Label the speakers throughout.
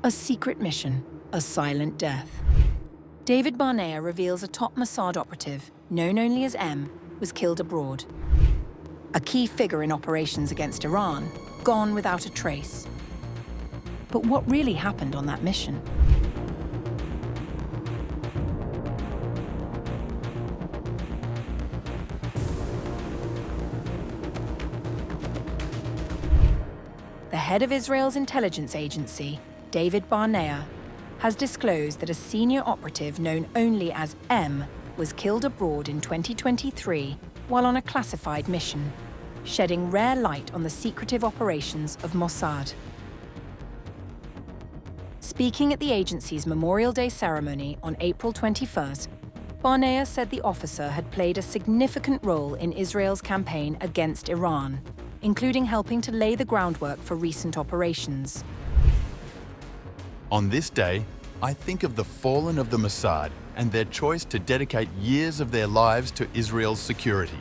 Speaker 1: A secret mission, a silent death. David Barnea reveals a top Mossad operative, known only as M, was killed abroad. A key figure in operations against Iran, gone without a trace. But what really happened on that mission? The head of Israel's intelligence agency, David Barnea, has disclosed that a senior operative known only as M was killed abroad in 2023 while on a classified mission, shedding rare light on the secretive operations of Mossad. Speaking at the agency's Memorial Day ceremony on April 21st, Barnea said the officer had played a significant role in Israel's campaign against Iran, including helping to lay the groundwork for recent operations.
Speaker 2: On this day, I think of the fallen of the Mossad and their choice to dedicate years of their lives to Israel's security.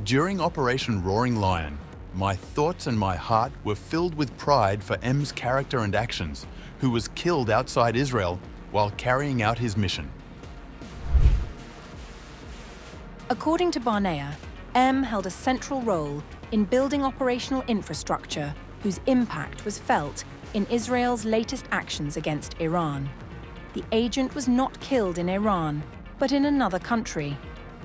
Speaker 2: During Operation Roaring Lion, my thoughts and my heart were filled with pride for M's character and actions, who was killed outside Israel while carrying out his mission.
Speaker 1: According to Barnea, M held a central role in building operational infrastructure whose impact was felt in Israel's latest actions against Iran. The agent was not killed in Iran, but in another country,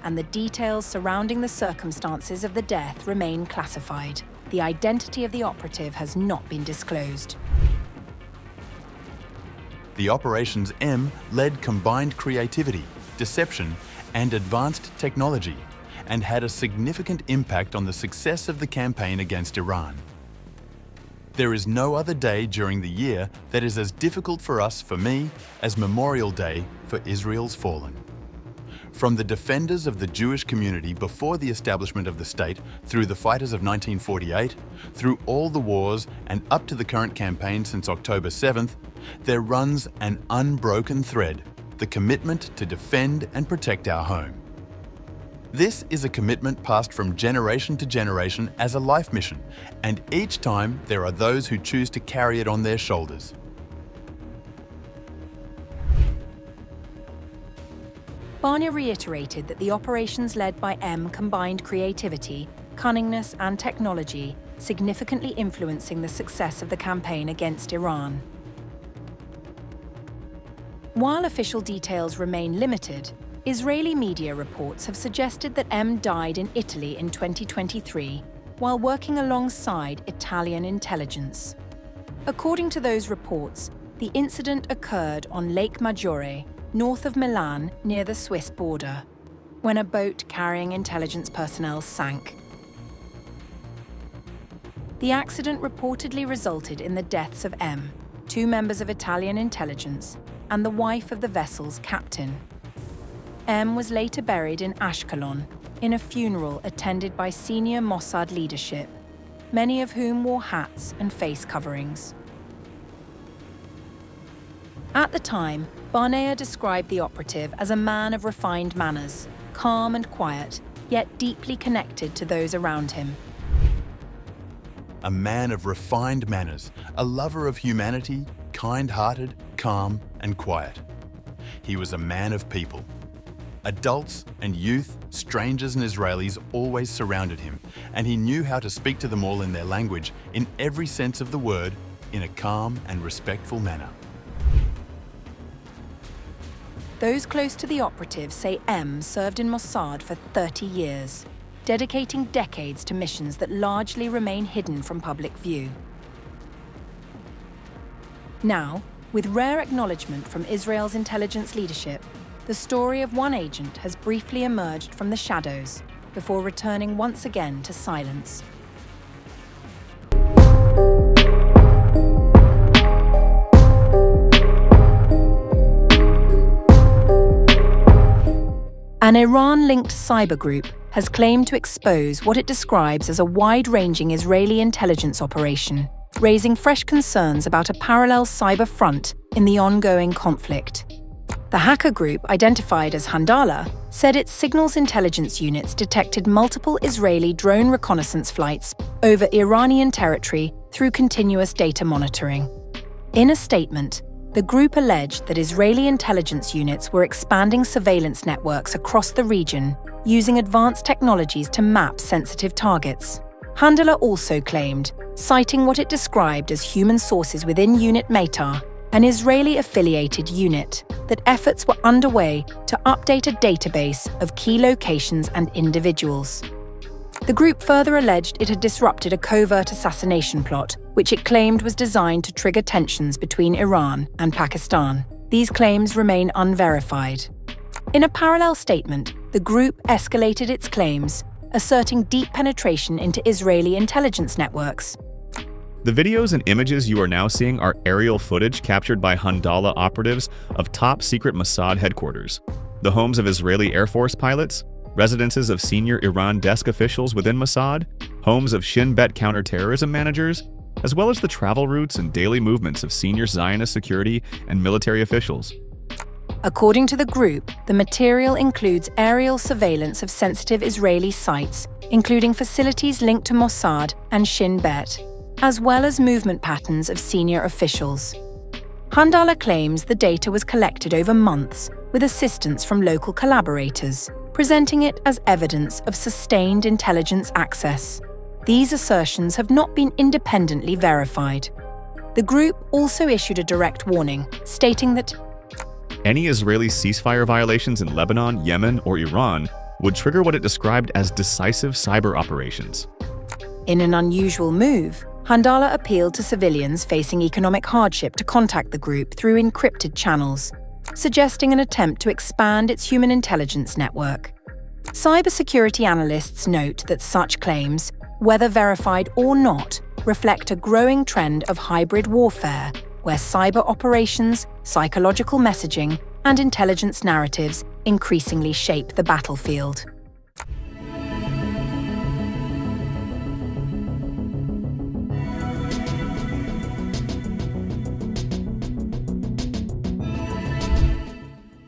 Speaker 1: and the details surrounding the circumstances of the death remain classified. The identity of the operative has not been disclosed.
Speaker 2: The Operations M led combined creativity, deception, and advanced technology, and had a significant impact on the success of the campaign against Iran. There is no other day during the year that is as difficult for me, as Memorial Day for Israel's fallen. From the defenders of the Jewish community before the establishment of the state, through the fighters of 1948, through all the wars and up to the current campaign since October 7th, there runs an unbroken thread, the commitment to defend and protect our home. This is a commitment passed from generation to generation as a life mission, and each time there are those who choose to carry it on their shoulders.
Speaker 1: Barnea reiterated that the operations led by M combined creativity, cunningness, and technology, significantly influencing the success of the campaign against Iran. While official details remain limited, Israeli media reports have suggested that M died in Italy in 2023 while working alongside Italian intelligence. According to those reports, the incident occurred on Lake Maggiore, north of Milan near the Swiss border, when a boat carrying intelligence personnel sank. The accident reportedly resulted in the deaths of M, 2 members of Italian intelligence, and the wife of the vessel's captain. M was later buried in Ashkelon in a funeral attended by senior Mossad leadership, many of whom wore hats and face coverings. At the time, Barnea described the operative as a man of refined manners, calm and quiet, yet deeply connected to those around him.
Speaker 2: A man of refined manners, a lover of humanity, kind-hearted, calm, and quiet. He was a man of people. Adults and youth, strangers and Israelis always surrounded him, and he knew how to speak to them all in their language, in every sense of the word, in a calm and respectful manner.
Speaker 1: Those close to the operative say M served in Mossad for 30 years, dedicating decades to missions that largely remain hidden from public view. Now, with rare acknowledgement from Israel's intelligence leadership, the story of one agent has briefly emerged from the shadows before returning once again to silence. An Iran-linked cyber group has claimed to expose what it describes as a wide-ranging Israeli intelligence operation, raising fresh concerns about a parallel cyber front in the ongoing conflict. The hacker group, identified as Hondala, said its signals intelligence units detected multiple Israeli drone reconnaissance flights over Iranian territory through continuous data monitoring. In a statement, the group alleged that Israeli intelligence units were expanding surveillance networks across the region using advanced technologies to map sensitive targets. Hondala also claimed, citing what it described as human sources within Unit Meitar, an Israeli-affiliated unit, that efforts were underway to update a database of key locations and individuals. The group further alleged it had disrupted a covert assassination plot, which it claimed was designed to trigger tensions between Iran and Pakistan. These claims remain unverified. In a parallel statement, the group escalated its claims, asserting deep penetration into Israeli intelligence networks.
Speaker 3: The videos and images you are now seeing are aerial footage captured by Hondala operatives of top-secret Mossad headquarters, the homes of Israeli Air Force pilots, residences of senior Iran desk officials within Mossad, homes of Shin Bet counterterrorism managers, as well as the travel routes and daily movements of senior Zionist security and military officials.
Speaker 1: According to the group, the material includes aerial surveillance of sensitive Israeli sites, including facilities linked to Mossad and Shin Bet, as well as movement patterns of senior officials. Hondala claims the data was collected over months with assistance from local collaborators, presenting it as evidence of sustained intelligence access. These assertions have not been independently verified. The group also issued a direct warning, stating that
Speaker 3: any Israeli ceasefire violations in Lebanon, Yemen, or Iran would trigger what it described as decisive cyber operations.
Speaker 1: In an unusual move, Hondala appealed to civilians facing economic hardship to contact the group through encrypted channels, suggesting an attempt to expand its human intelligence network. Cybersecurity analysts note that such claims, whether verified or not, reflect a growing trend of hybrid warfare, where cyber operations, psychological messaging, and intelligence narratives increasingly shape the battlefield.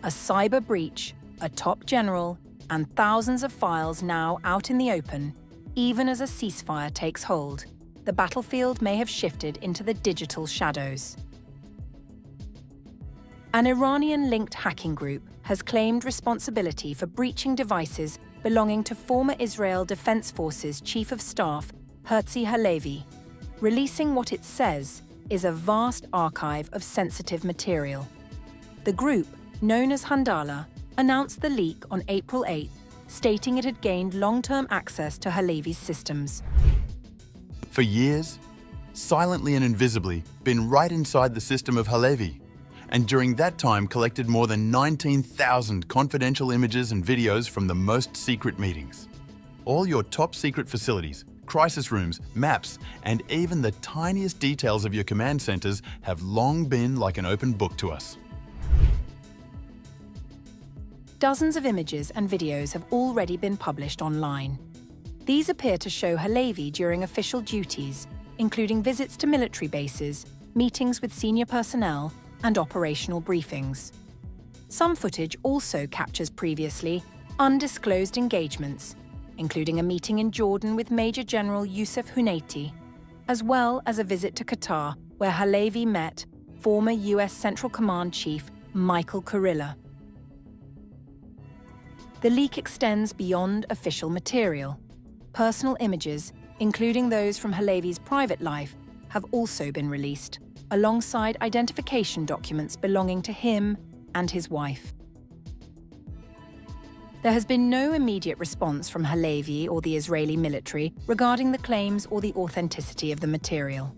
Speaker 1: A cyber breach, a top general, and thousands of files now out in the open, even as a ceasefire takes hold, the battlefield may have shifted into the digital shadows. An Iranian-linked hacking group has claimed responsibility for breaching devices belonging to former Israel Defense Forces Chief of Staff Herzi Halevi, releasing what it says is a vast archive of sensitive material. The group, known as Hondala, announced the leak on April 8, stating it had gained long-term access to Halevi's systems.
Speaker 2: For years, silently and invisibly, been right inside the system of Halevi, and during that time collected more than 19,000 confidential images and videos from the most secret meetings. All your top-secret facilities, crisis rooms, maps, and even the tiniest details of your command centers have long been like an open book to us.
Speaker 1: Dozens of images and videos have already been published online. These appear to show Halevi during official duties, including visits to military bases, meetings with senior personnel, and operational briefings. Some footage also captures previously undisclosed engagements, including a meeting in Jordan with Major General Youssef Huneiti, as well as a visit to Qatar, where Halevi met former US Central Command Chief Michael Kurilla. The leak extends beyond official material. Personal images, including those from Halevi's private life, have also been released, alongside identification documents belonging to him and his wife. There has been no immediate response from Halevi or the Israeli military regarding the claims or the authenticity of the material.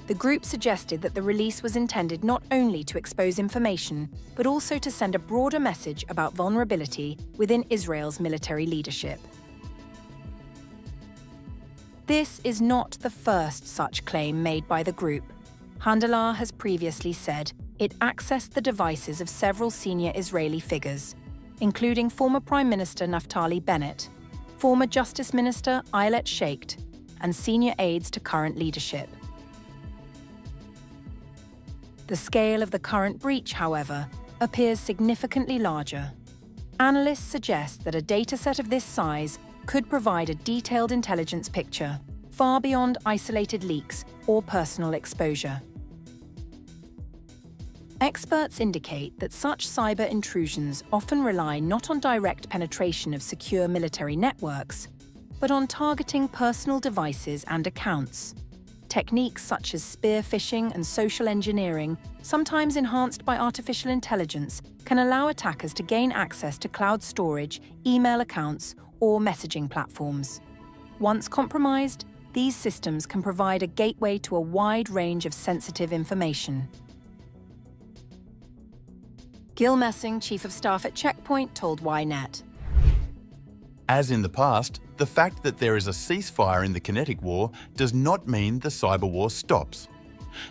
Speaker 1: The group suggested that the release was intended not only to expose information, but also to send a broader message about vulnerability within Israel's military leadership. This is not the first such claim made by the group. Hondala has previously said it accessed the devices of several senior Israeli figures, including former Prime Minister Naftali Bennett, former Justice Minister Ayelet Sheikht, and senior aides to current leadership. The scale of the current breach, however, appears significantly larger. Analysts suggest that a dataset of this size could provide a detailed intelligence picture, far beyond isolated leaks or personal exposure. Experts indicate that such cyber intrusions often rely not on direct penetration of secure military networks, but on targeting personal devices and accounts. Techniques such as spear phishing and social engineering, sometimes enhanced by artificial intelligence, can allow attackers to gain access to cloud storage, email accounts, or messaging platforms. Once compromised, these systems can provide a gateway to a wide range of sensitive information. Gil Messing, Chief of Staff at Checkpoint, told Ynet.
Speaker 2: As in the past, the fact that there is a ceasefire in the kinetic war does not mean the cyber war stops.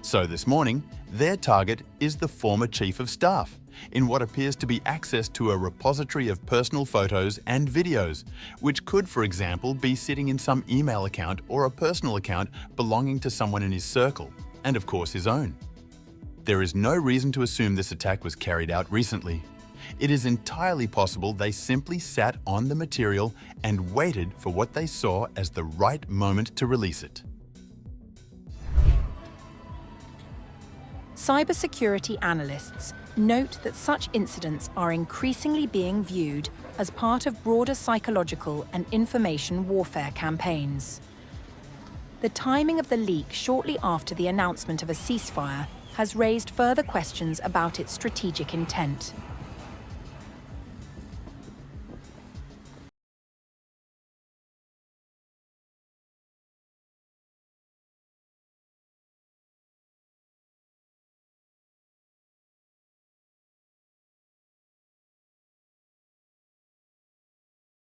Speaker 2: So this morning, their target is the former Chief of Staff, in what appears to be access to a repository of personal photos and videos, which could, for example, be sitting in some email account or a personal account belonging to someone in his circle, and of course his own. There is no reason to assume this attack was carried out recently. It is entirely possible they simply sat on the material and waited for what they saw as the right moment to release it.
Speaker 1: Cybersecurity analysts note that such incidents are increasingly being viewed as part of broader psychological and information warfare campaigns. The timing of the leak shortly after the announcement of a ceasefire has raised further questions about its strategic intent.